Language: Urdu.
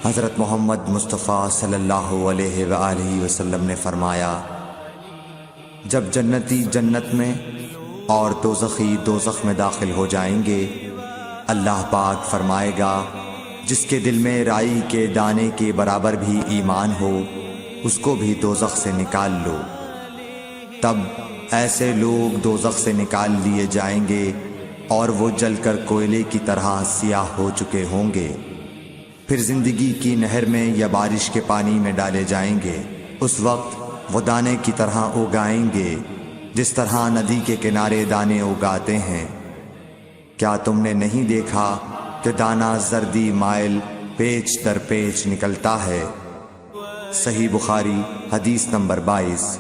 حضرت محمد مصطفیٰ صلی اللہ علیہ وآلہ وسلم نے فرمایا، جب جنتی جنت میں اور دوزخی دوزخ میں داخل ہو جائیں گے، اللہ پاک فرمائے گا جس کے دل میں رائی کے دانے کے برابر بھی ایمان ہو، اس کو بھی دوزخ سے نکال لو۔ تب ایسے لوگ دوزخ سے نکال لیے جائیں گے اور وہ جل کر کوئلے کی طرح سیاہ ہو چکے ہوں گے، پھر زندگی کی نہر میں یا بارش کے پانی میں ڈالے جائیں گے۔ اس وقت وہ دانے کی طرح اگائیں گے جس طرح ندی کے کنارے دانے اگاتے ہیں۔ کیا تم نے نہیں دیکھا کہ دانہ زردی مائل پیچ در پیچ نکلتا ہے؟ صحیح بخاری حدیث نمبر 22۔